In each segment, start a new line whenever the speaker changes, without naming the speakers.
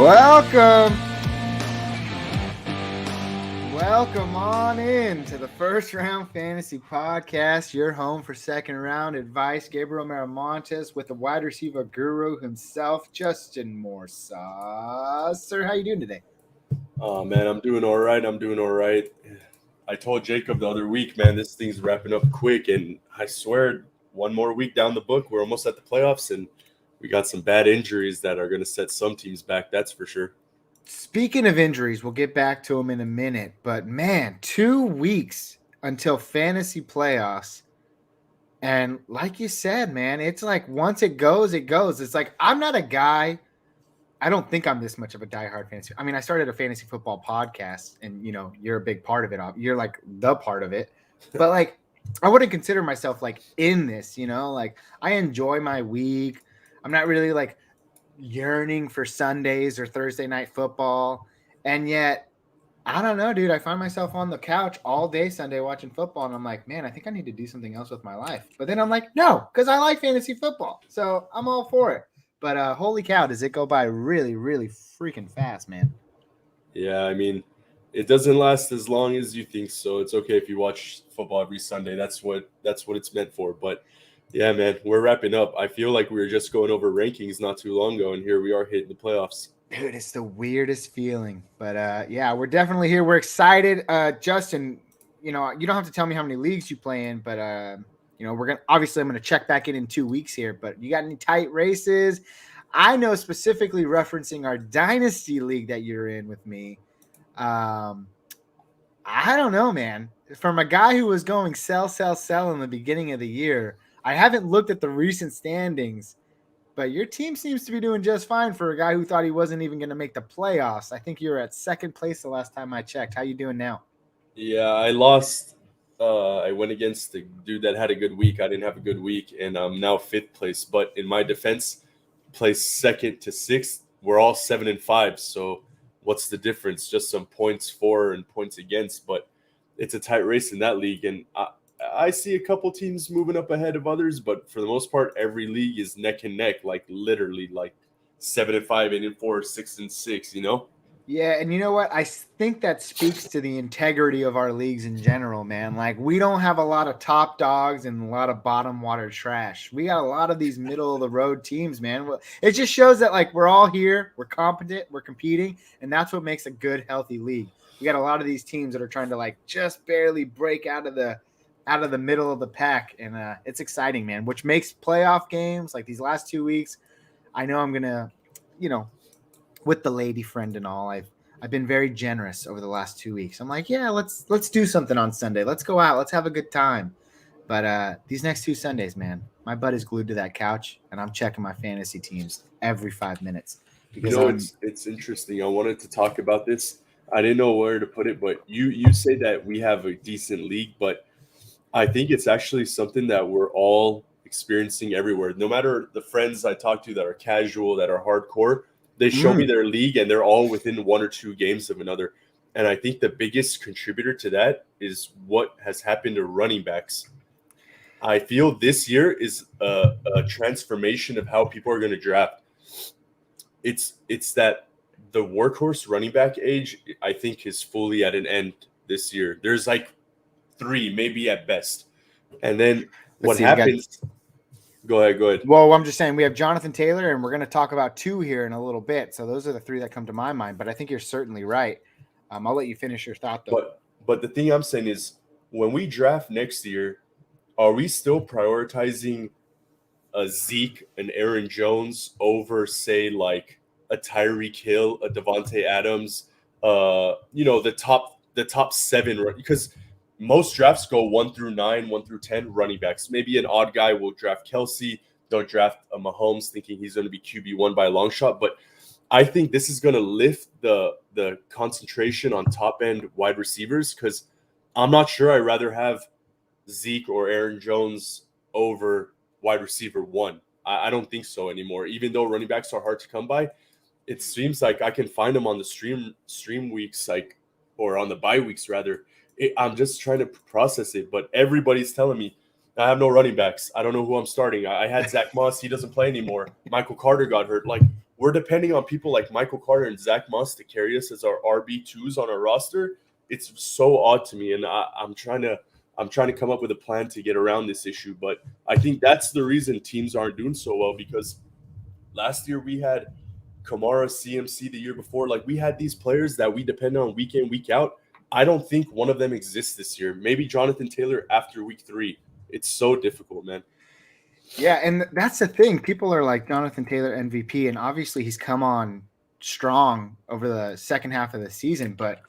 Welcome on in to the First Round Fantasy Podcast, your home for second round advice. Gabriel Miramontes with the wide receiver guru himself, Justin Morsa. Sir, how you doing today?
Oh, man, I'm doing all right. I told Jacob the other week, man, this thing's wrapping up quick, and I swear one more week down the book, we're almost at the playoffs, and we got some bad injuries that are going to set some teams back, that's for sure.
Speaking of injuries, we'll get back to them in a minute, but man, 2 weeks until fantasy playoffs. And like you said, man, it's like once it goes, it goes. It's like I'm not a guy. I don't think I'm this much of a diehard fantasy. I mean, I started a fantasy football podcast, and you're a big part of it. You're like the part of it, but like I wouldn't consider myself like in this. Like I enjoy my week. I'm not really like yearning for Sundays or Thursday night football, and yet I don't know, dude. I find myself on the couch all day Sunday watching football, and I'm like, man, I think I need to do something else with my life. But then I'm like, no, because I like fantasy football, so I'm all for it. But holy cow, does it go by really, really freaking fast, man?
Yeah, I mean, it doesn't last as long as you think, so it's okay if you watch football every Sunday. That's what it's meant for. But yeah, man, we're wrapping up. I feel like we were just going over rankings not too long ago, and here we are hitting the playoffs.
Dude, it's the weirdest feeling. But yeah, we're definitely here. We're excited. Justin, you don't have to tell me how many leagues you play in, but we're I'm gonna check back in 2 weeks here. But you got any tight races? I know specifically referencing our dynasty league that you're in with me. I don't know, man. From a guy who was going sell in the beginning of the year, I haven't looked at the recent standings, but your team seems to be doing just fine for a guy who thought he wasn't even going to make the playoffs. I think you were at second place the last time I checked. How you doing now?
Yeah, I lost. I went against the dude that had a good week. I didn't have a good week, and I'm now fifth place. But in my defense, placed second to sixth. We're all 7-5. So what's the difference? Just some points for and points against. But it's a tight race in that league, and I see a couple teams moving up ahead of others. But for the most part, every league is neck and neck, like literally, like 7-5, 8-4, 6-6. You know.
Yeah, and you know what? I think that speaks to the integrity of our leagues in general, man. Like, we don't have a lot of top dogs and a lot of bottom water trash. We got a lot of these middle of the road teams, man. It just shows that, like, we're all here, we're competent, we're competing, and that's what makes a good, healthy league. We got a lot of these teams that are trying to, like, just barely break out of the middle of the pack, and it's exciting, man, which makes playoff games, like these last 2 weeks, I know I'm going to, with the lady friend and all, I've been very generous over the last 2 weeks. I'm like, yeah, let's do something on Sunday. Let's go out. Let's have a good time. But these next 2 Sundays, man, my butt is glued to that couch, and I'm checking my fantasy teams every 5 minutes.
Because it's interesting. I wanted to talk about this. I didn't know where to put it, but you say that we have a decent league, but I think it's actually something that we're all experiencing everywhere. No matter the friends I talk to that are casual, that are hardcore, they show me their league, and they're all within 1 or 2 games of another. And I think the biggest contributor to that is what has happened to running backs. I feel this year is a transformation of how people are going to draft. It's that the workhorse running back age, I think, is fully at an end this year. There's like 3, maybe at best. And then what happens... Go ahead.
Well, I'm just saying we have Jonathan Taylor, and we're going to talk about 2 here in a little bit. So those are the 3 that come to my mind. But I think you're certainly right. I'll let you finish your thought, though.
But the thing I'm saying is, when we draft next year, are we still prioritizing a Zeke, an Aaron Jones over, say, like a Tyreek Hill, a Devontae Adams, the top 7? Because most drafts go 1 through 9, 1 through 10 running backs. Maybe an odd guy will draft Kelsey. They'll draft a Mahomes thinking he's going to be QB1 by a long shot. But I think this is going to lift the concentration on top-end wide receivers, because I'm not sure I'd rather have Zeke or Aaron Jones over wide receiver 1. I don't think so anymore. Even though running backs are hard to come by, it seems like I can find them on the stream weeks, or on the bye weeks rather. I'm just trying to process it, but everybody's telling me I have no running backs. I don't know who I'm starting. I had Zach Moss. He doesn't play anymore. Michael Carter got hurt. Like, we're depending on people like Michael Carter and Zach Moss to carry us as our RB2s on our roster. It's so odd to me, and I'm trying to come up with a plan to get around this issue. But I think that's the reason teams aren't doing so well, because last year we had Kamara, CMC the year before. Like, we had these players that we depend on week in, week out. I don't think one of them exists this year. Maybe Jonathan Taylor after week 3. It's so difficult, man.
Yeah, and that's the thing. People are like Jonathan Taylor MVP, and obviously he's come on strong over the second half of the season. But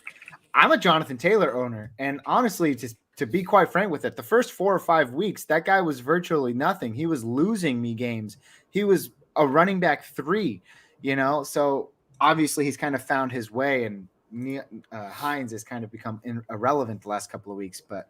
I'm a Jonathan Taylor owner, and honestly, to be quite frank with it, the first 4 or 5 weeks, that guy was virtually nothing. He was losing me games. He was a running back 3, So obviously, he's kind of found his way, and Hines has kind of become irrelevant the last couple of weeks. But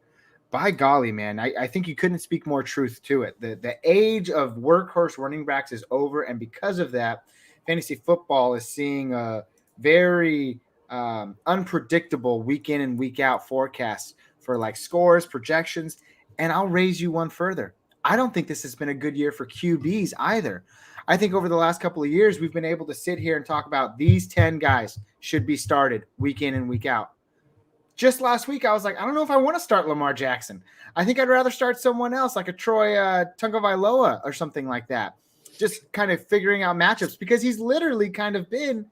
by golly, man, I think you couldn't speak more truth to it. The age of workhorse running backs is over, and because of that, fantasy football is seeing a very unpredictable week in and week out forecasts for like scores, projections. And I'll raise you one further. I don't think this has been a good year for QBs either. I think over the last couple of years, we've been able to sit here and talk about these 10 guys should be started week in and week out. Just last week, I was like, I don't know if I want to start Lamar Jackson. I think I'd rather start someone else like a Troy Tagovailoa or something like that. Just kind of figuring out matchups, because he's literally kind of been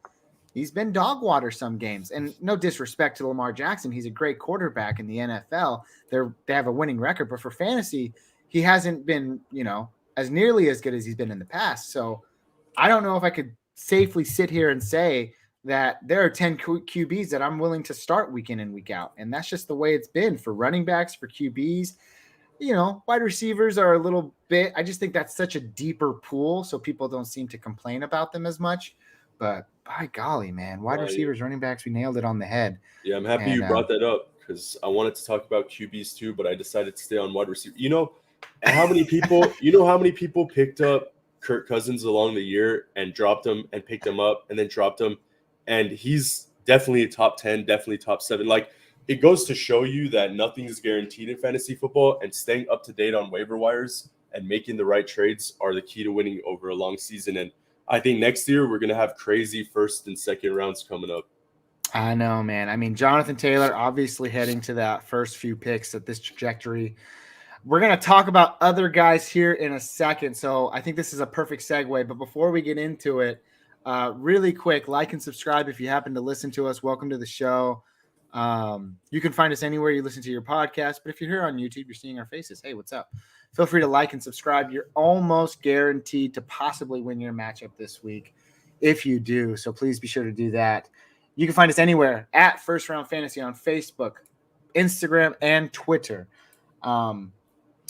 dog water some games. And no disrespect to Lamar Jackson, he's a great quarterback in the NFL. They have a winning record, but for fantasy, he hasn't been, as nearly as good as he's been in the past. So I don't know if I could safely sit here and say that there are 10 QBs that I'm willing to start week in and week out. And that's just the way it's been for running backs, for QBs. Wide receivers are a little bit, I just think that's such a deeper pool, so people don't seem to complain about them as much. But by golly, man, wide receivers, running backs, we nailed it on the head.
Yeah, I'm happy you brought that up, because I wanted to talk about QBs too, but I decided to stay on wide receiver. How many people picked up Kirk Cousins along the year and dropped him and picked him up and then dropped him, and he's definitely a top 10, definitely top 7. Like, it goes to show you that nothing is guaranteed in fantasy football, and staying up to date on waiver wires and making the right trades are the key to winning over a long season. And I think next year we're going to have crazy first and second rounds coming up.
I know, man. I mean, Jonathan Taylor obviously heading to that first few picks at this trajectory. We're going to talk about other guys here in a second, so I think this is a perfect segue. But before we get into it, really quick, like and subscribe if you happen to listen to us. Welcome to the show. You can find us anywhere you listen to your podcast, but if you're here on YouTube, you're seeing our faces. Hey, what's up? Feel free to like and subscribe. You're almost guaranteed to possibly win your matchup this week if you do, so please be sure to do that. You can find us anywhere at First Round Fantasy on Facebook, Instagram, and Twitter.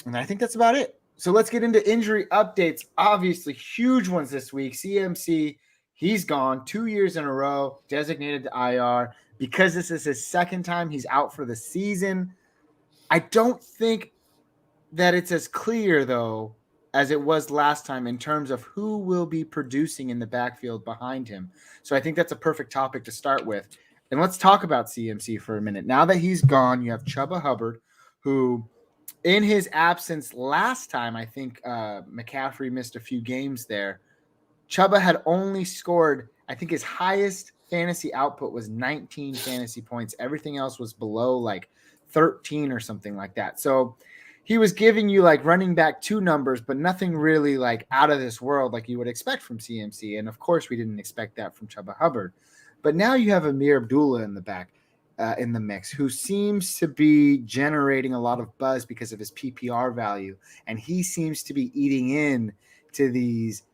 And I think that's about it. So let's get into injury updates. Obviously, huge ones this week. CMC, he's gone 2 years in a row, designated to IR. Because this is his second time he's out for the season. I don't think that it's as clear, though, as it was last time in terms of who will be producing in the backfield behind him. So I think that's a perfect topic to start with. And let's talk about CMC for a minute. Now that he's gone, you have Chuba Hubbard, who in his absence last time, I think McCaffrey missed a few games there. Chuba had only scored, I think his highest fantasy output was 19 fantasy points. Everything else was below like 13 or something like that. So he was giving you like running back 2 numbers, but nothing really like out of this world like you would expect from CMC. And of course, we didn't expect that from Chuba Hubbard. But now you have Amir Abdullah in the back. In the mix, who seems to be generating a lot of buzz because of his PPR value, and he seems to be eating in to these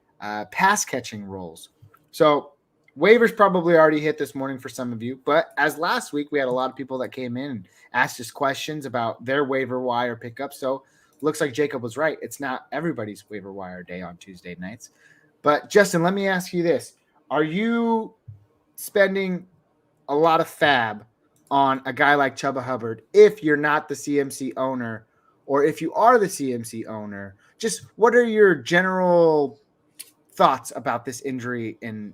pass catching roles. So waivers probably already hit this morning for some of you, but as last week, we had a lot of people that came in and asked us questions about their waiver wire pickup. So looks like Jacob was right. It's not everybody's waiver wire day on Tuesday nights. But Justin, let me ask you this. Are you spending a lot of fab on a guy like Chuba Hubbard if you're not the CMC owner, or if you are the CMC owner? Just what are your general thoughts about this injury and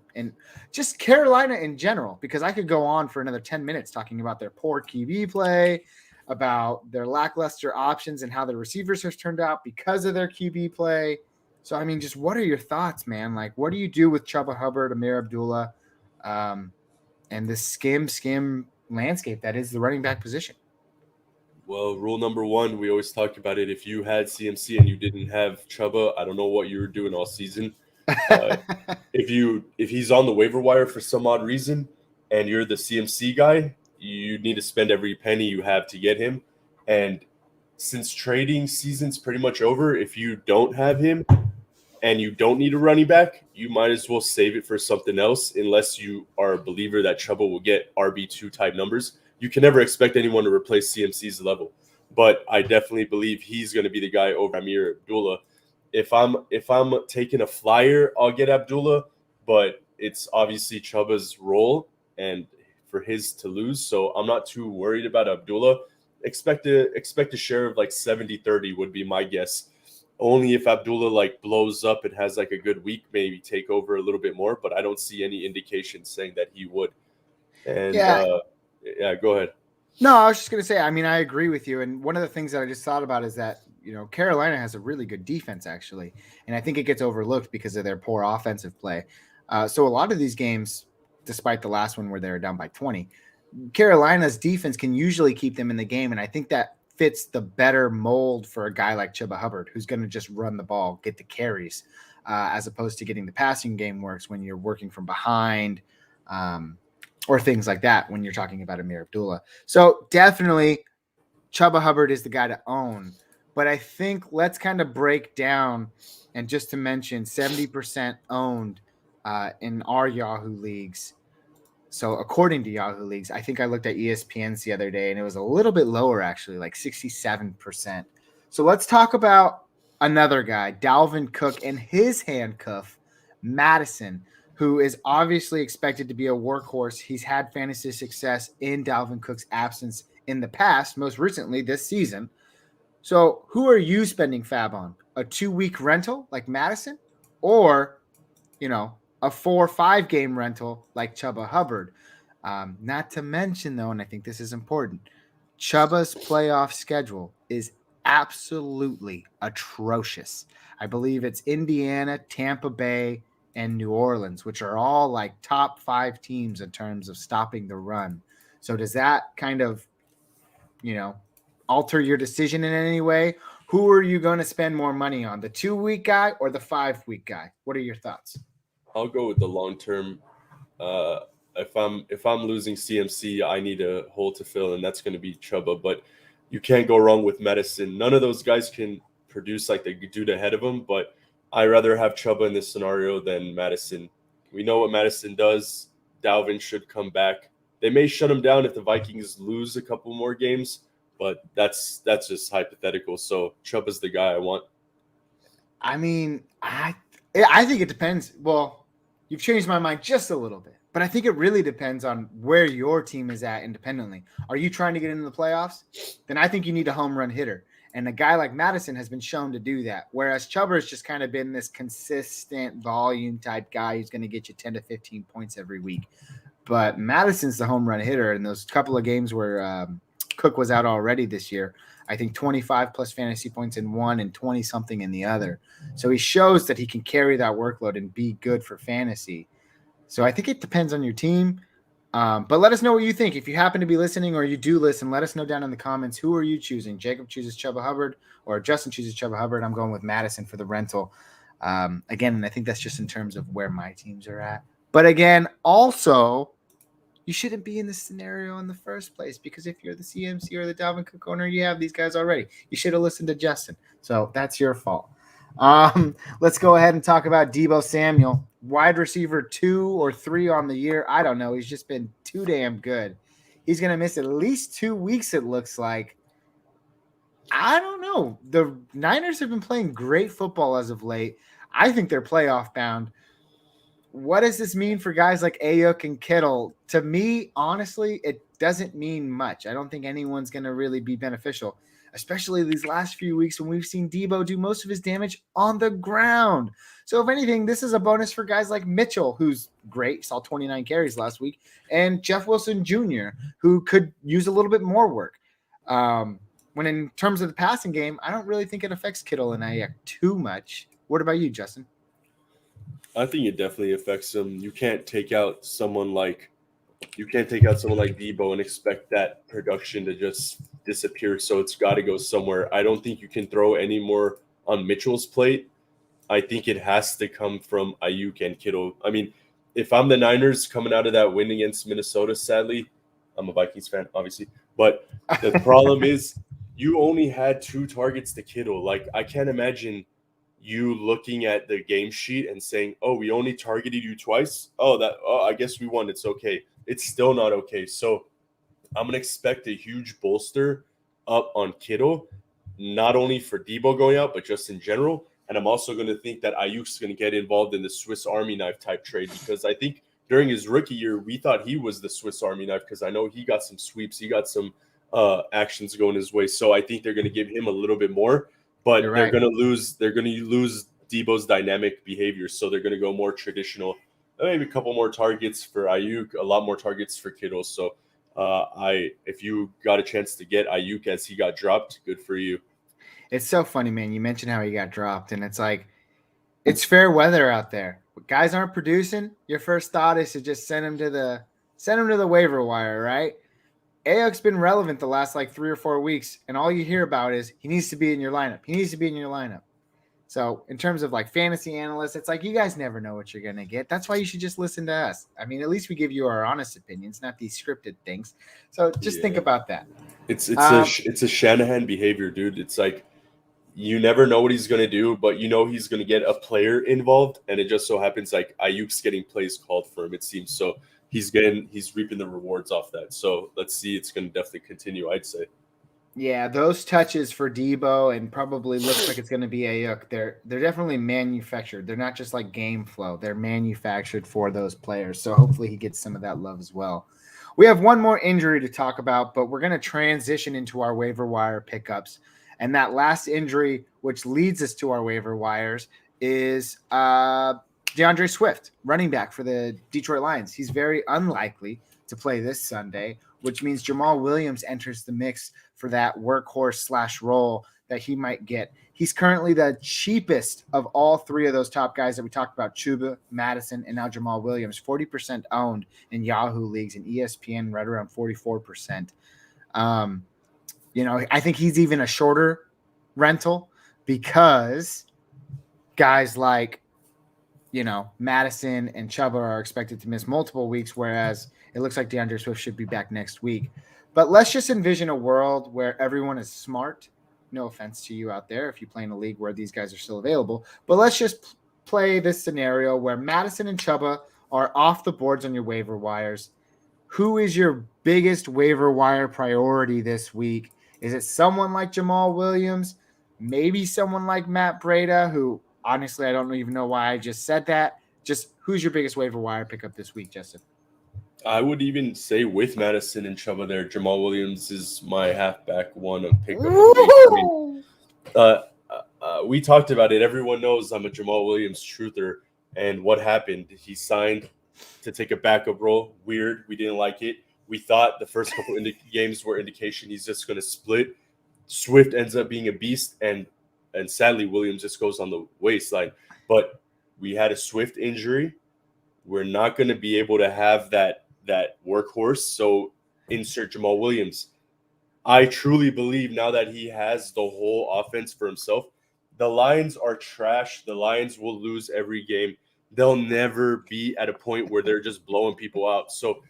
just Carolina in general? Because I could go on for another 10 minutes talking about their poor QB play, about their lackluster options and how the receivers have turned out because of their QB play. So, I mean, just what are your thoughts, man? Like, what do you do with Chuba Hubbard, Amir Abdullah, and this skim landscape that is the running back position?
Well, rule number one, we always talk about it. If you had CMC and you didn't have Chuba, I don't know what you were doing all season. Uh, if he's on the waiver wire for some odd reason and you're the CMC guy, you need to spend every penny you have to get him. And since trading season's pretty much over, if you don't have him and you don't need a running back, you might as well save it for something else unless you are a believer that Chuba will get RB2 type numbers. You can never expect anyone to replace CMC's level. But I definitely believe he's going to be the guy over Amir Abdullah. If I'm taking a flyer, I'll get Abdullah, but it's obviously Chuba's role and for his to lose. So I'm not too worried about Abdullah. Expect a share of like 70-30 would be my guess. Only if Abdullah like blows up and has like a good week, maybe take over a little bit more, but I don't see any indication saying that he would. And
Yeah.
yeah, go ahead.
No, I was just going to say, I mean, I agree with you. And one of the things that I just thought about is that, Carolina has a really good defense, actually. And I think it gets overlooked because of their poor offensive play. So a lot of these games, despite the last one where they were down by 20, Carolina's defense can usually keep them in the game. And I think that fits the better mold for a guy like Chuba Hubbard, who's going to just run the ball, get the carries, as opposed to getting the passing game works when you're working from behind. Or things like that when you're talking about Amir Abdullah. So definitely Chuba Hubbard is the guy to own. But I think let's kind of break down and just to mention 70% owned in our Yahoo leagues. So according to Yahoo leagues, I think I looked at ESPN's the other day and it was a little bit lower actually, like 67%. So let's talk about another guy, Dalvin Cook, and his handcuff, Madison, who is obviously expected to be a workhorse. He's had fantasy success in Dalvin Cook's absence in the past, most recently this season. So who are you spending fab on? A 2-week rental like Madison, or a 4 or 5 game rental like Chuba Hubbard? Not to mention, though, and I think this is important, Chuba's playoff schedule is absolutely atrocious. I believe it's Indiana, Tampa Bay, and New Orleans, which are all like top 5 teams in terms of stopping the run. So does that kind of, alter your decision in any way? Who are you going to spend more money on, the 2-week guy or the 5-week guy? What are your thoughts?
I'll go with the long term. Uh, if I'm losing CMC, I need a hole to fill, and that's going to be Chuba. But you can't go wrong with Medicine. None of those guys can produce like the dude ahead of him. But I rather have Chuba in this scenario than Madison. We know what Madison does. Dalvin should come back. They may shut him down if the Vikings lose a couple more games, but that's just hypothetical. So Chuba's the guy I want.
I mean, I think it depends. Well, you've changed my mind just a little bit, but I think it really depends on where your team is at independently. Are you trying to get into the playoffs? Then I think you need a home run hitter. And a guy like Madison has been shown to do that. Whereas Chuba has just kind of been this consistent volume type guy who's going to get you 10 to 15 points every week. But Madison's the home run hitter. In those couple of games where Cook was out already this year, I think 25 plus fantasy points in one and 20 something in the other. So he shows that he can carry that workload and be good for fantasy. So I think it depends on your team. But let us know what you think. If you happen to be listening or you do listen, let us know down in the comments. Who are you choosing? Jacob chooses Chuba Hubbard or Justin chooses Chuba Hubbard. I'm going with Madison for the rental. Again, and I think that's just in terms of where my teams are at. But again, also, you shouldn't be in this scenario in the first place because if you're the CMC or the Dalvin Cook owner, you have these guys already. You should have listened to Justin. So that's your fault. Let's go ahead and talk about Deebo Samuel, wide receiver 2 or 3 on the year. I don't know. He's just been too damn good. He's going to miss at least 2 weeks, it looks like. I don't know. The Niners have been playing great football as of late. I think they're playoff bound. What does this mean for guys like Ayuk and Kittle? To me, honestly, it doesn't mean much. I don't think anyone's going to really be beneficial, especially these last few weeks when we've seen Deebo do most of his damage on the ground. So if anything, this is a bonus for guys like Mitchell, who's great, saw 29 carries last week, and Jeff Wilson Jr., who could use a little bit more work. When in terms of the passing game, I don't really think it affects Kittle and Ayuk too much. What about you, Justin?
I think it definitely affects him. You can't take out someone like Debo and expect that production to just disappear. So it's got to go somewhere. I don't think you can throw any more on Mitchell's plate. I think it has to come from Ayuk and Kittle. I mean, if I'm the Niners coming out of that win against Minnesota, sadly, I'm a Vikings fan, obviously, but the problem is you only had 2 targets to Kittle. Like, I can't imagine you looking at the game sheet and saying, "Oh, we only targeted you twice. Oh, I guess we won. It's okay." It's still not okay. So I'm gonna expect a huge bolster up on Kittle, not only for Debo going out, but just in general. And I'm also going to think that Ayuk's going to get involved in the Swiss Army knife type trade because I think during his rookie year, we thought he was the Swiss Army knife because I know he got some sweeps, he got some actions going his way. So I think they're going to give him a little bit more, but
You're
they're
right.
going to lose. They're going to lose Debo's dynamic behavior, so they're going to go more traditional. Maybe a couple more targets for Ayuk, a lot more targets for Kittle. So if you got a chance to get Ayuk as he got dropped, good for you.
It's so funny, man. You mentioned how he got dropped, and it's like it's fair weather out there. Guys aren't producing. Your first thought is to just send him to the waiver wire, right? Ayuk's been relevant the last like 3 or 4 weeks, and all you hear about is he needs to be in your lineup. He needs to be in your lineup. So in terms of like fantasy analysts, it's like you guys never know what you're gonna get. That's why you should just listen to us. I mean, at least we give you our honest opinions, not these scripted things. So just think
Yeah,
about that.
it's a Shanahan behavior, dude. It's like you never know what he's gonna do, but you know he's gonna get a player involved, and it just so happens like Ayuk's getting plays called for him. It seems so he's reaping the rewards off that. So let's see, it's gonna definitely continue. I'd say.
Yeah, those touches for Debo and probably looks like it's going to be Ayuk. They're definitely manufactured. They're not just like game flow. They're manufactured for those players. So hopefully he gets some of that love as well. We have one more injury to talk about, but we're going to transition into our waiver wire pickups. And that last injury, which leads us to our waiver wires, is DeAndre Swift, running back for the Detroit Lions. He's very unlikely to play this Sunday, which means Jamal Williams enters the mix for that workhorse / role that he might get. He's currently the cheapest of all 3 of those top guys that we talked about, Chuba, Madison, and now Jamal Williams, 40% owned in Yahoo leagues and ESPN right around 44%. I think he's even a shorter rental because guys like Madison and Chuba are expected to miss multiple weeks, whereas it looks like DeAndre Swift should be back next week. But let's just envision a world where everyone is smart. No offense to you out there if you play in a league where these guys are still available. But let's just play this scenario where Madison and Chuba are off the boards on your waiver wires. Who is your biggest waiver wire priority this week? Is it someone like Jamal Williams? Maybe someone like Matt Breida, who honestly, I don't even know why I just said that. Just who's your biggest waiver wire pickup this week, Justin?
I would even say with Madison and Chuba there, Jamal Williams is my halfback one of pickup of the week. I mean, we talked about it. Everyone knows I'm a Jamal Williams truther. And what happened? He signed to take a backup role. Weird. We didn't like it. We thought the first couple games were indication he's just going to split. Swift ends up being a beast, and sadly Williams just goes on the wayside. But we had a Swift injury. We're not going to be able to have that workhorse. So insert Jamal Williams. I truly believe now that he has the whole offense for himself, the Lions are trash. The Lions will lose every game. They'll never be at a point where they're just blowing people out. So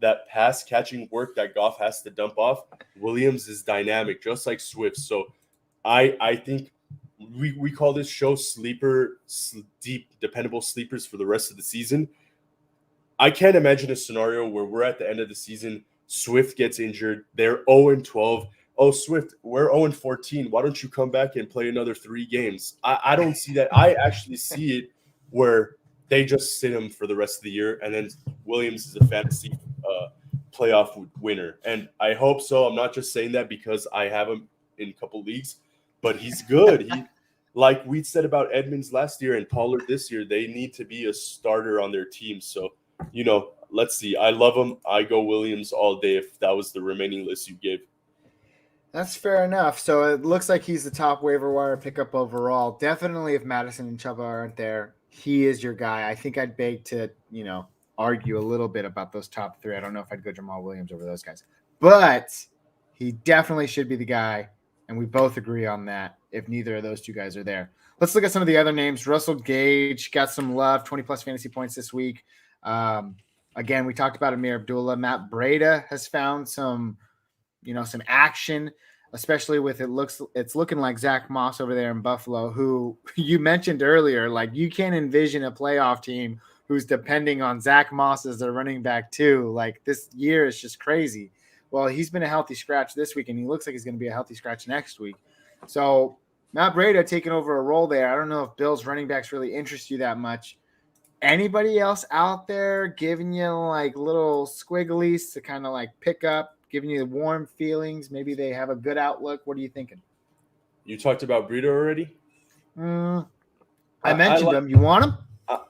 that pass catching work that Goff has to dump off, Williams is dynamic, just like Swift. So I think we call this show deep dependable sleepers for the rest of the season. I can't imagine a scenario where we're at the end of the season, Swift gets injured, they're 0-12. Oh, Swift, we're 0-14. Why don't you come back and play another 3 games? I don't see that. I actually see it where they just sit him for the rest of the year, and then Williams is a fantasy playoff winner. And I hope so. I'm not just saying that because I have him in a couple leagues, but he's good. He, like we said about Edmonds last year and Pollard this year, they need to be a starter on their team. So, let's see. I love him. I go Williams all day if that was the remaining list you gave.
That's fair enough. So it looks like he's the top waiver wire pickup overall. Definitely, if Madison and Chuba aren't there, he is your guy. I think I'd beg to, argue a little bit about those top three. I don't know if I'd go Jamal Williams over those guys, but he definitely should be the guy. And we both agree on that if neither of those two guys are there. Let's look at some of the other names. Russell Gage got some love, 20 plus fantasy points this week. Again, we talked about Amir Abdullah. Matt Breida has found some action, especially with it's looking like Zach Moss over there in Buffalo, who you mentioned earlier. Like, you can't envision a playoff team who's depending on Zach Moss as their running back too. Like, this year is just crazy. Well, he's been a healthy scratch this week, and he looks like he's going to be a healthy scratch next week. So Matt Breida taking over a role there. I don't know if Bills running backs really interest you that much. Anybody else out there giving you like little squigglies to kind of like pick up, giving you the warm feelings? Maybe they have a good outlook. What are you thinking?
You talked about Breida already.
I mentioned him. You want him?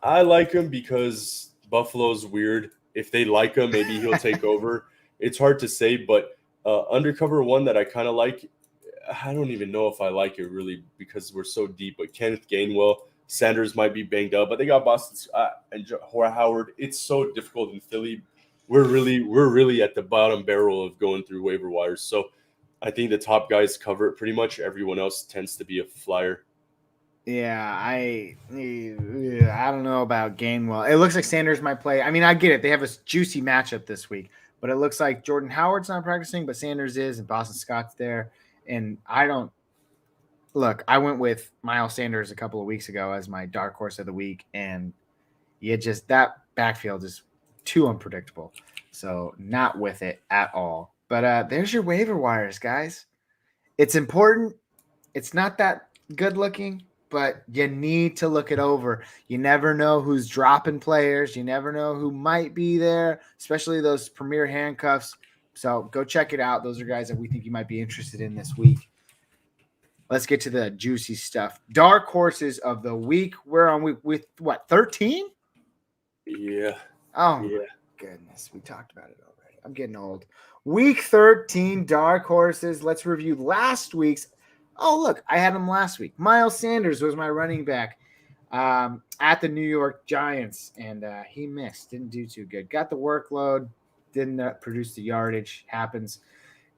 I like him because Buffalo's weird. If they like him, maybe he'll take over. It's hard to say, but undercover one that I kind of like. I don't even know if I like it really because we're so deep. But Kenneth Gainwell, Sanders might be banged up, but they got Boston and Howard. It's so difficult in Philly. We're really at the bottom barrel of going through waiver wires. So I think the top guys cover it pretty much. Everyone else tends to be a flyer.
Yeah, I don't know about Gainwell. It looks like Sanders might play. I mean, I get it. They have a juicy matchup this week, but it looks like Jordan Howard's not practicing, but Sanders is, and Boston Scott's there. And I don't look. I went with Miles Sanders a couple of weeks ago as my dark horse of the week, and that backfield is too unpredictable. So not with it at all. But there's your waiver wires, guys. It's important. It's not that good looking, but you need to look it over. You never know who's dropping players. You never know who might be there, especially those premier handcuffs. So go check it out. Those are guys that we think you might be interested in this week. Let's get to the juicy stuff. Dark horses of the week. We're on with what, 13?
Yeah.
Oh, yeah. My goodness. We talked about it already. I'm getting old. Week 13, dark horses. Let's review last week's. Oh, look, I had him last week. Miles Sanders was my running back at the New York Giants, and he missed. Didn't do too good. Got the workload. Didn't produce the yardage. Happens.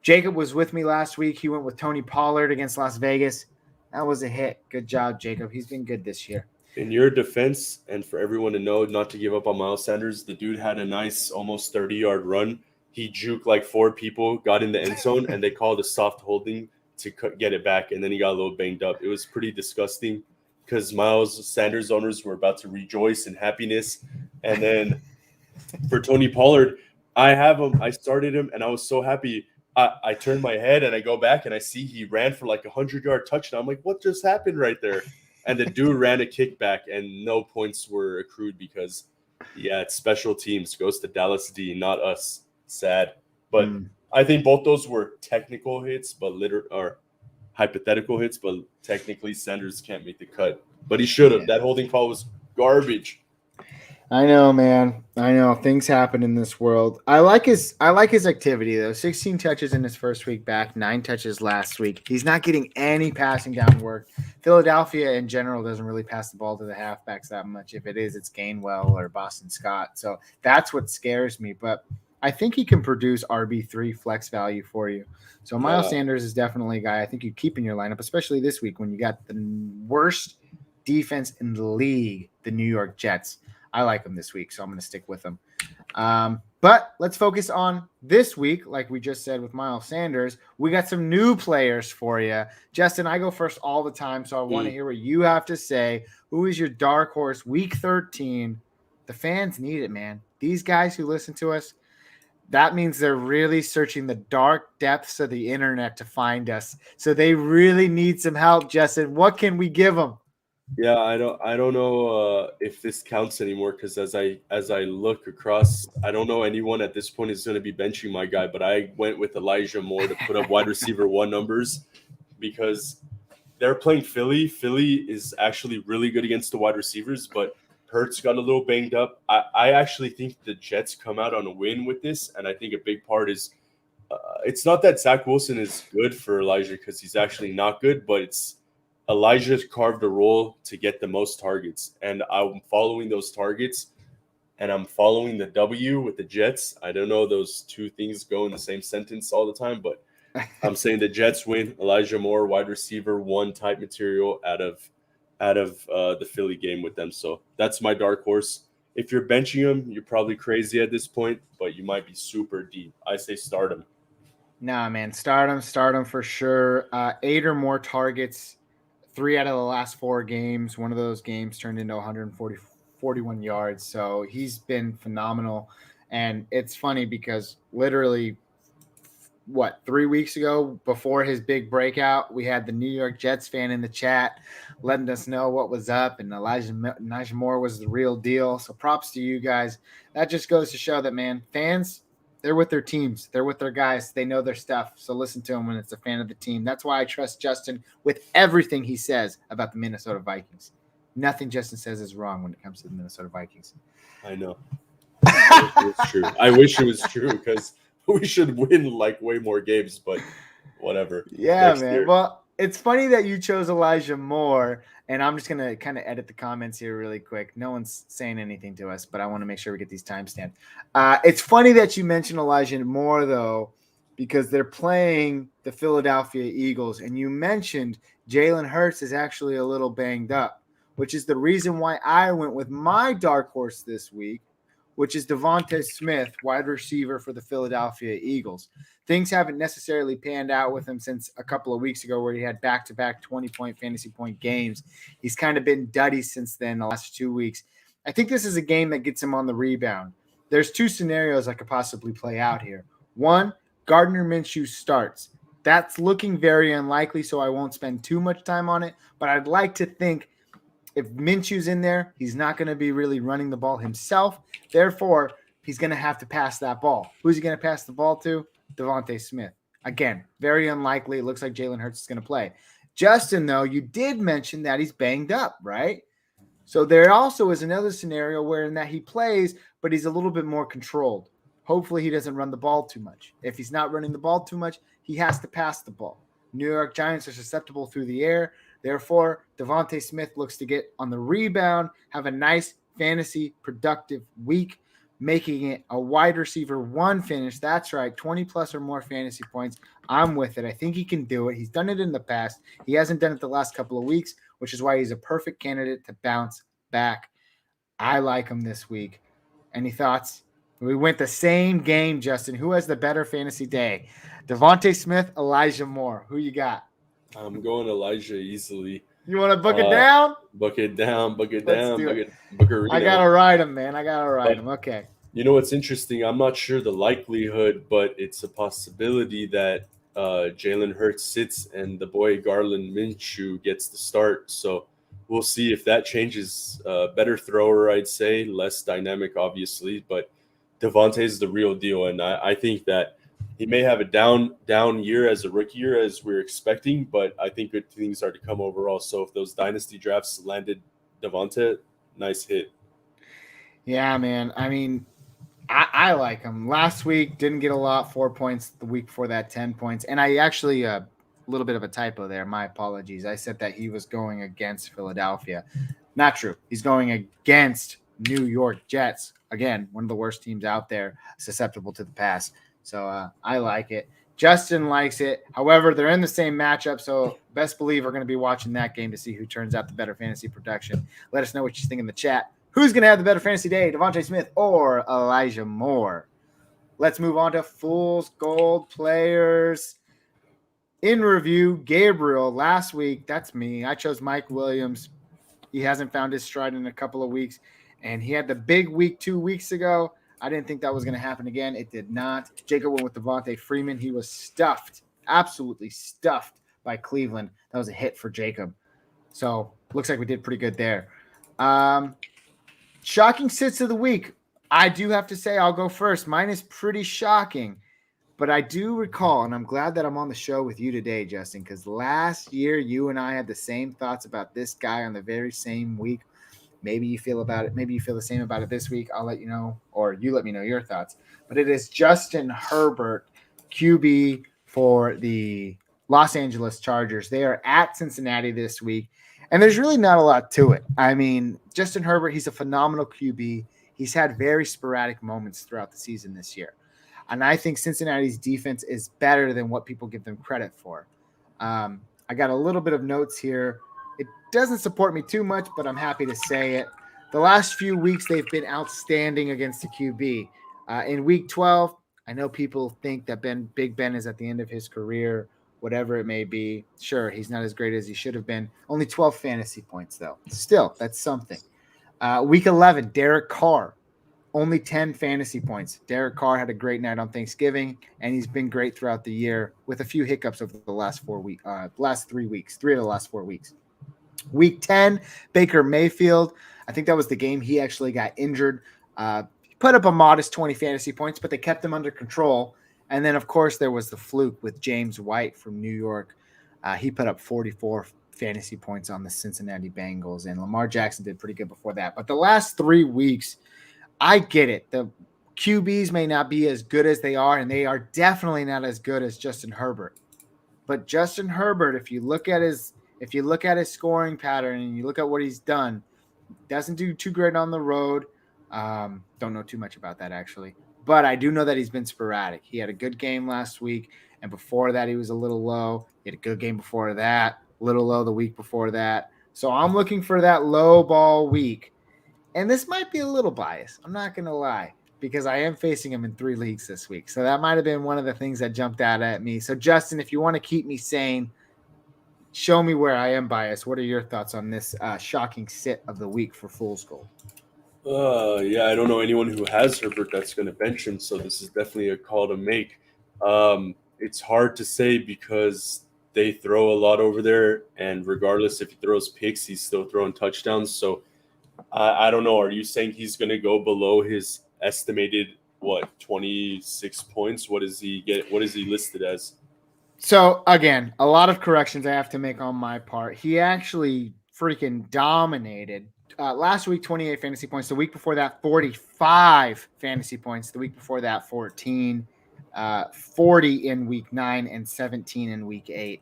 Jacob was with me last week. He went with Tony Pollard against Las Vegas. That was a hit. Good job, Jacob. He's been good this year.
In your defense, and for everyone to know not to give up on Miles Sanders, the dude had a nice almost 30-yard run. He juked like 4 people, got in the end zone, and they called a soft holding to get it back, and then he got a little banged up. It was pretty disgusting because Miles Sanders owners were about to rejoice in happiness. And then for Tony Pollard, I have him. I started him, and I was so happy. I turned my head, and I go back, and I see he ran for like a 100-yard touchdown. I'm like, what just happened right there? And the dude ran a kickback, and no points were accrued because, it's special teams. Goes to Dallas D, not us. Sad. But I think both those were technical hits, but hypothetical hits. But technically, Sanders can't make the cut. But he should have. Yeah. That holding call was garbage.
I know, man. I know things happen in this world. I like his activity though. 16 touches in his first week back, 9 touches last week. He's not getting any passing down work. Philadelphia in general doesn't really pass the ball to the halfbacks that much. If it is, it's Gainwell or Boston Scott. So that's what scares me. But I think he can produce RB3 flex value for you. So Miles Sanders is definitely a guy I think you keep in your lineup, especially this week when you got the worst defense in the league, the New York Jets. I like him this week, so I'm going to stick with him. But let's focus on this week, like we just said with Miles Sanders. We got some new players for you. Justin, I go first all the time, so I want to hear what you have to say. Who is your dark horse week 13? The fans need it, man. These guys who listen to us, that means they're really searching the dark depths of the internet to find us. So they really need some help, Justin. What can we give them?
Yeah, I don't know if this counts anymore because as I look across, I don't know anyone at this point is going to be benching my guy, but I went with Elijah Moore to put up wide receiver 1 numbers because they're playing Philly. Philly is actually really good against the wide receivers, but Hurts got a little banged up. I actually think the Jets come out on a win with this, and I think a big part is it's not that Zach Wilson is good for Elijah because he's actually not good, but it's Elijah carved a role to get the most targets, and I'm following those targets, and I'm following the W with the Jets. I don't know those two things go in the same sentence all the time, but I'm saying the Jets win. Elijah Moore, wide receiver one type material out of the Philly game with them. So that's my dark horse. If you're benching him, you're probably crazy at this point, but you might be super deep. I say start him.
Nah, man, start him for sure. 8 or more targets, 3 out of the last 4 games. One of those games turned into 41 yards. So he's been phenomenal. And it's funny because literally, 3 weeks ago, before his big breakout, we had the New York Jets fan in the chat letting us know what was up, and Elijah Moore was the real deal. So props to you guys. That just goes to show that, man, fans, they're with their teams, they're with their guys, they know their stuff. So listen to him when it's a fan of the team. That's why I trust Justin with everything he says about the Minnesota Vikings. Nothing Justin says is wrong when it comes to the Minnesota Vikings.
I know. I wish it was true. I wish it was true because we should win like way more games, but whatever.
Yeah,
Next
man.
year.
Well, it's funny that you chose Elijah Moore, and I'm just gonna kind of edit the comments here really quick. No one's saying anything to us, but I want to make sure we get these timestamped. It's funny that you mentioned Elijah Moore though, because they're playing the Philadelphia Eagles, and you mentioned Jalen Hurts is actually a little banged up, which is the reason why I went with my dark horse this week, which is Devontae Smith, wide receiver for the Philadelphia Eagles. Things haven't necessarily panned out with him since a couple of weeks ago where he had back-to-back 20-point fantasy point games. He's kind of been duddy since then, the last 2 weeks. I think this is a game that gets him on the rebound. There's 2 scenarios that could possibly play out here. One, Gardner Minshew starts. That's looking very unlikely, so I won't spend too much time on it, but I'd like to think if Minshew's in there, he's not going to be really running the ball himself. Therefore, he's going to have to pass that ball. Who's he going to pass the ball to? Devontae Smith. Again, very unlikely. It looks like Jalen Hurts is going to play. Justin, though, you did mention that he's banged up, right? So there also is another scenario where in that he plays, but he's a little bit more controlled. Hopefully he doesn't run the ball too much. If he's not running the ball too much, he has to pass the ball. New York Giants are susceptible through the air. Therefore, Devontae Smith looks to get on the rebound, have a nice fantasy productive week, making it a wide receiver 1 finish. That's right, 20 plus or more fantasy points. I'm with it. I think he can do it. He's done it in the past. He hasn't done it the last couple of weeks, which is why he's a perfect candidate to bounce back. I like him this week. Any thoughts? We went the same game, Justin. Who has the better fantasy day? Devontae Smith, Elijah Moore. Who you got?
I'm going Elijah easily.
You want to book it down?
Book it down, book it
Let's
down,
do
book
it.
it, Bookerino.
I got to ride him, man. I got to ride
But
him. Okay.
you know what's interesting? I'm not sure the likelihood, but it's a possibility that Jalen Hurts sits and the boy Garland Minshew gets the start. So we'll see if that changes. Better thrower, I'd say, less dynamic, obviously, but Devontae is the real deal, and I think that he may have a down year as a rookie year as we're expecting, but I think good things are to come overall. So if those dynasty drafts landed Devontae, nice hit.
Yeah, man. I mean, I like him. Last week, didn't get a lot, 4 points. The week before that, 10 points. And I actually, a little bit of a typo there. My apologies. I said that he was going against Philadelphia. Not true. He's going against New York Jets. Again, one of the worst teams out there, susceptible to the pass. So I like it. Justin likes it. However, they're in the same matchup, so best believe we're going to be watching that game to see who turns out the better fantasy production. Let us know what you think in the chat. Who's going to have the better fantasy day, Devontae Smith or Elijah Moore? Let's move on to Fool's Gold players. In review, Gabriel, last week, that's me. I chose Mike Williams. He hasn't found his stride in a couple of weeks, and he had the big week 2 weeks ago. I didn't think that was going to happen again. It did not. Jacob went with Devontae Freeman. He was stuffed, absolutely stuffed by Cleveland. That was a hit for Jacob. So looks like we did pretty good there. Shocking sits of the week. I do have to say I'll go first. Mine is pretty shocking. But I do recall, and I'm glad that I'm on the show with you today, Justin, because last year you and I had the same thoughts about this guy on the very same week. Maybe you feel about it. Maybe you feel the same about it this week. I'll let you know, or you let me know your thoughts. But it is Justin Herbert. QB for the Los Angeles Chargers. They are at Cincinnati this week, and there's really not a lot to it. I mean, Justin Herbert, he's a phenomenal QB. He's had very sporadic moments throughout the season this year. And I think Cincinnati's defense is better than what people give them credit for. I got a little bit of notes here. It doesn't support me too much, but I'm happy to say it. The last few weeks, they've been outstanding against the QB. In week 12, I know people think that Big Ben is at the end of his career, whatever it may be. Sure, he's not as great as he should have been. Only 12 fantasy points, though. Still, that's something. Week 11, Derek Carr, only 10 fantasy points. Derek Carr had a great night on Thanksgiving, and he's been great throughout the year with a few hiccups over the last 3 weeks, 3 of the last 4 weeks. Week 10, Baker Mayfield. I think that was the game he actually got injured. He put up a modest 20 fantasy points, but they kept him under control. And then, of course, there was the fluke with James White from New York. He put up 44 fantasy points on the Cincinnati Bengals, and Lamar Jackson did pretty good before that. But the last 3 weeks, I get it. The QBs may not be as good as they are, and they are definitely not as good as Justin Herbert. But Justin Herbert, if you look at his scoring pattern and you look at what he's done, doesn't do too great on the road. Don't know too much about that actually, but I do know that he's been sporadic. He had a good game last week, and before that he was a little low. He had a good game before that, a little low the week before that. So I'm looking for that low ball week. And this might be a little biased. I'm not going to lie, because I am facing him in 3 leagues this week. So that might have been one of the things that jumped out at me. So, Justin, if you want to keep me sane, show me where I am biased. What are your thoughts on this shocking sit of the week for Fool's Gold?
Yeah, I don't know anyone who has Herbert that's going to bench him, so this is definitely a call to make. It's hard to say because they throw a lot over there, and regardless if he throws picks, he's still throwing touchdowns. So I don't know. Are you saying he's going to go below his estimated 26 points? What is he get? What is he listed as?
So again, a lot of corrections I have to make on my part. He actually freaking dominated. Last week, 28 fantasy points. The week before that, 45 fantasy points. The week before that, 14. 40 in week 9 and 17 in week 8.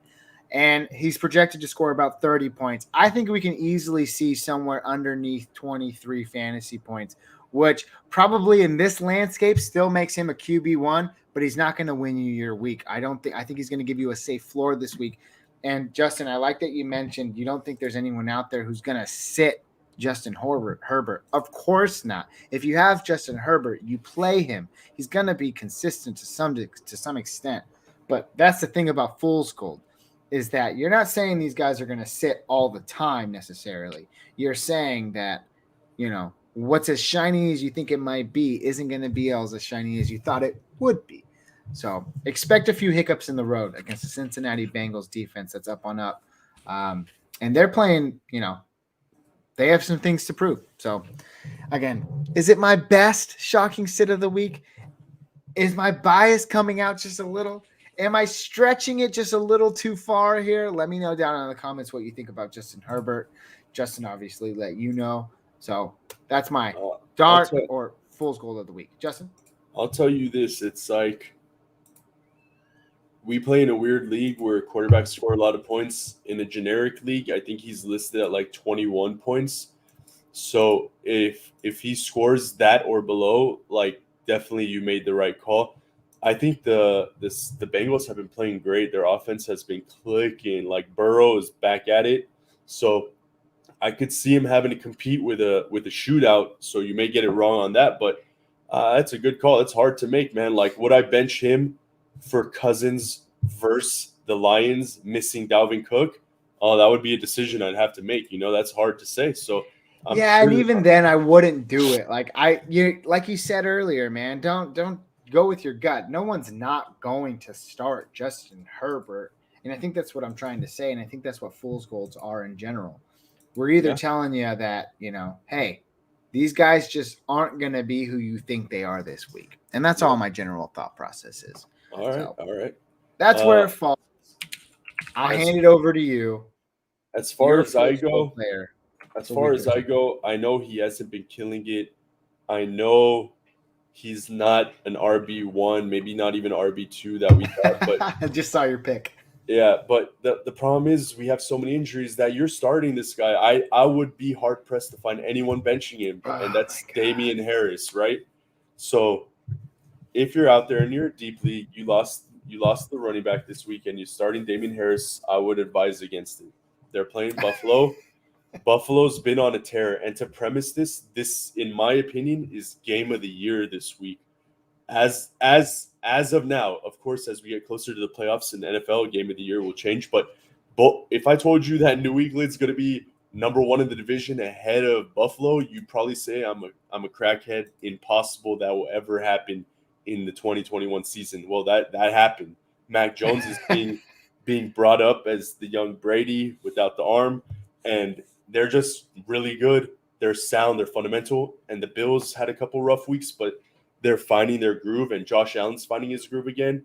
And he's projected to score about 30 points. I think we can easily see somewhere underneath 23 fantasy points, which probably in this landscape still makes him a QB1, but he's not going to win you your week. I think he's going to give you a safe floor this week. And Justin, I like that you mentioned you don't think there's anyone out there who's going to sit Justin Herbert. Of course not. If you have Justin Herbert, you play him. He's going to be consistent to some extent. But that's the thing about Fool's Gold, is that you're not saying these guys are going to sit all the time necessarily. You're saying that, what's as shiny as you think it might be isn't going to be as shiny as you thought it would be. So expect a few hiccups in the road against the Cincinnati Bengals defense that's up on up. And they're playing, they have some things to prove. So again, is it my best shocking sit of the week? Is my bias coming out just a little? Am I stretching it just a little too far here? Let me know down in the comments what you think about Justin Herbert. Justin obviously let you know. So that's my dart or Fool's Gold of the week. Justin?
I'll tell you this. It's like we play in a weird league where quarterbacks score a lot of points. In a generic league, I think he's listed at like 21 points. So if he scores that or below, like definitely you made the right call. I think the Bengals have been playing great. Their offense has been clicking. Like Burrow is back at it. So I could see him having to compete with a shootout. So you may get it wrong on that, but that's a good call. It's hard to make, man. Like, would I bench him for Cousins versus the Lions missing Dalvin Cook? Oh, that would be a decision I'd have to make. That's hard to say. So
and even then I wouldn't do it. Like you said earlier, man, don't go with your gut. No one's not going to start Justin Herbert. And I think that's what I'm trying to say. And I think that's what Fool's Golds are in general. We're either telling you that, hey, these guys just aren't going to be who you think they are this week. And that's all my general thought process is.
All right.
That's where it falls. I'll hand it over to you.
As far as I go, I know he hasn't been killing it. I know He's not an RB1, maybe not even RB2 that we thought. But
I just saw your pick.
yeah, but the problem is we have so many injuries that you're starting this guy. I would be hard pressed to find anyone benching him, and
Oh my
that's
god.
Damian Harris, right? So if you're out there and you're deep league, you lost the running back this week, and you're starting Damian Harris, I would advise against it. They're playing Buffalo. Buffalo's been on a tear, and to premise this in my opinion is game of the year this week. As of now, of course, as we get closer to the playoffs and NFL, game of the year will change. But if I told you that New England's going to be number one in the division ahead of Buffalo, you'd probably say I'm a crackhead. Impossible that will ever happen in the 2021 season. Well, that happened. Mac Jones is being brought up as the young Brady without the arm, and they're just really good. They're sound. They're fundamental. And the Bills had a couple rough weeks, but they're finding their groove, and Josh Allen's finding his groove again.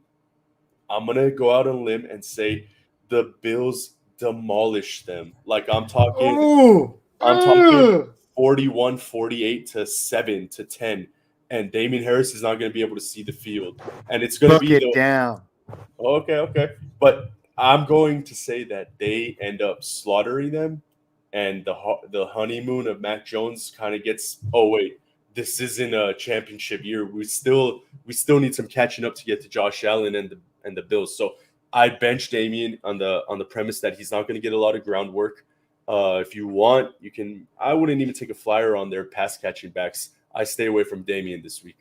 I'm gonna go out on a limb and say the Bills demolish them. Like
Ooh.
I'm talking
Ooh.
41-48 to 7-10. And Damian Harris is not gonna be able to see the field. And it's gonna
Book
be
it
the
down.
okay. But I'm going to say that they end up slaughtering them, and the honeymoon of Mac Jones kind of gets. Oh wait, this isn't a championship year. We still need some catching up to get to Josh Allen and the Bills. So I bench Damian on the premise that he's not going to get a lot of groundwork. If you want, you can. I wouldn't even take a flyer on their pass catching backs. I stay away from Damian this week.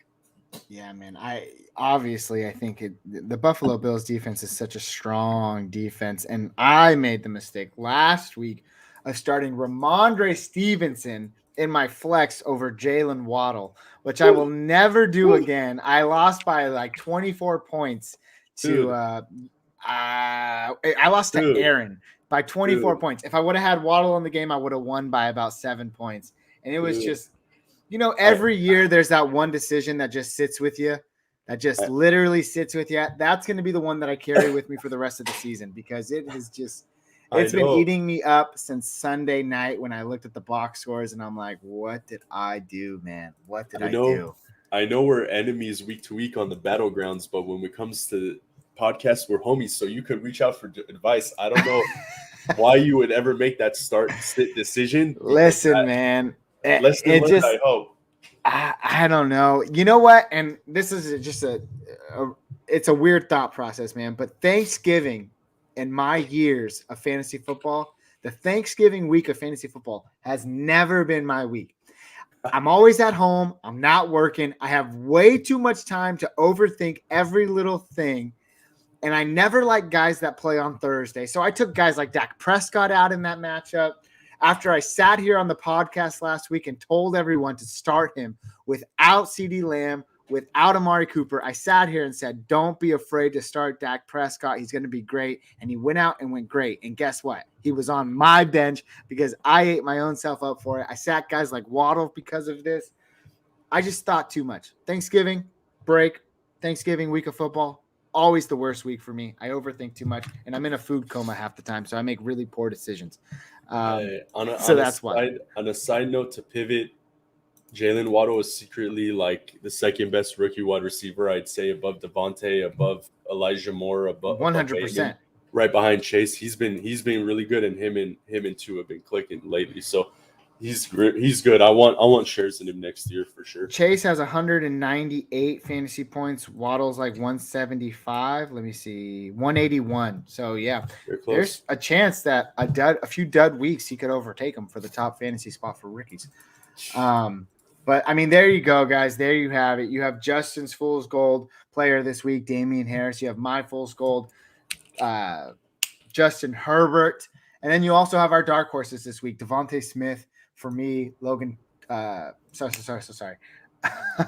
Yeah, man. I think the Buffalo Bills defense is such a strong defense, and I made the mistake last week of starting Ramondre Stevenson in my flex over Jalen Waddle, which I will never do again. I lost by like 24 points to
Dude,
I lost to
dude,
Aaron by 24
dude,
points. If I would have had Waddle in the game, I would have won by about 7 points. And it was
dude.
just
I,
every year there's that one decision that just sits with you, that just
I
literally sits with you. That's going to be the one that I carry with me for the rest of the season because
I
it's been
know.
eating me up since Sunday night when I looked at the box scores and I'm like, what did I do, man? What did
I
I
know.
do?
I know we're enemies week to week on the battlegrounds, but when it comes to podcasts, we're homies. So you could reach out for advice. I don't know why you would ever make that start sit decision because
Listen, man,
lesson
it
learned.
just
I hope.
I don't know. You know what? And this is just a it's a weird thought process, man. But Thanksgiving in my years of fantasy football, the Thanksgiving week of fantasy football has never been my week. I'm always at home. I'm not working. I have way too much time to overthink every little thing. And I never like guys that play on Thursday. So I took guys like Dak Prescott out in that matchup. After I sat here on the podcast last week and told everyone to start him without CeeDee Lamb, without Amari Cooper, I sat here and said, don't be afraid to start Dak Prescott. He's going to be great. And he went out and went great. And guess what? He was on my bench because I ate my own self up for it. I sat guys like Waddle because of this. I just thought too much. Thanksgiving break, Thanksgiving week of football, always the worst week for me. I overthink too much, and I'm in a food coma half the time, so I make really poor decisions. So that's why.
On a side note to pivot, Jalen Waddle is secretly like the second best rookie wide receiver, I'd say, above Devontae, above Elijah Moore, above Bateman,
100%.
right behind Chase. He's been really good, and him and two have been clicking lately. So he's good. I want shares in him next year for sure.
Chase has 198 fantasy points. Waddle's like 175. Let me see, 181. So yeah,
They're
there's
close.
a chance that a few dud weeks he could overtake him for the top fantasy spot for rookies. But I mean, there you go, guys. There you have it. You have Justin's Fool's Gold player this week, Damian Harris. You have my Fool's Gold, uh, Justin Herbert. And then you also have our dark horses this week, Devontae Smith for me, Logan. Sorry.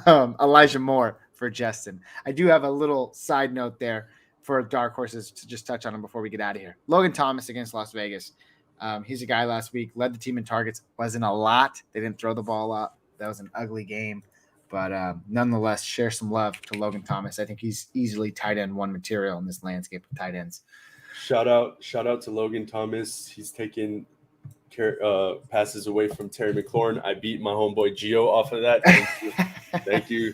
Elijah Moore for Justin. I do have a little side note there for dark horses to just touch on them before we get out of here. Logan Thomas against Las Vegas. He's a guy last week, led the team in targets, wasn't a lot. They didn't throw the ball a lot. That was an ugly game. But nonetheless, share some love to Logan Thomas. I think he's easily tight end one material in this landscape of tight ends.
Shout out to Logan Thomas. He's taking passes away from Terry McLaurin. I beat my homeboy Gio off of that. Thank you.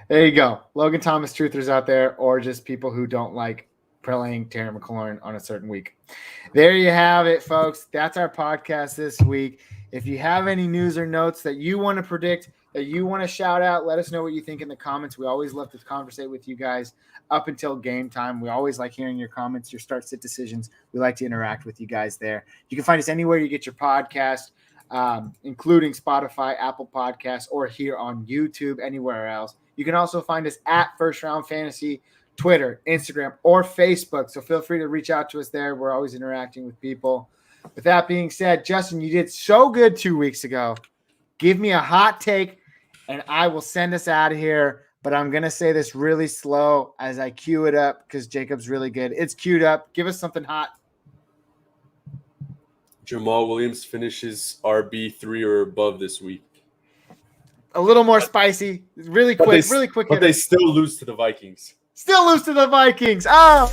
There you go. Logan Thomas truthers out there, or just people who don't like playing Terry McLaurin on a certain week. There you have it, folks. That's our podcast this week. If you have any news or notes that you want to predict, that you want to shout out, let us know what you think in the comments. We always love to conversate with you guys up until game time. We always like hearing your comments, your start-sit decisions. We like to interact with you guys there. You can find us anywhere you get your podcast, including Spotify, Apple Podcasts, or here on YouTube, anywhere else. You can also find us at First Round Fantasy, Twitter, Instagram, or Facebook. So feel free to reach out to us there. We're always interacting with people. With that being said, Justin, you did so good 2 weeks ago. Give me a hot take, and I will send us out of here. But I'm going to say this really slow as I cue it up because Jacob's really good. It's queued up. Give us something hot.
Jamal Williams finishes RB3 or above this week.
A little more spicy. Really quick.
But they still lose to the Vikings.
Still lose to the Vikings. Oh!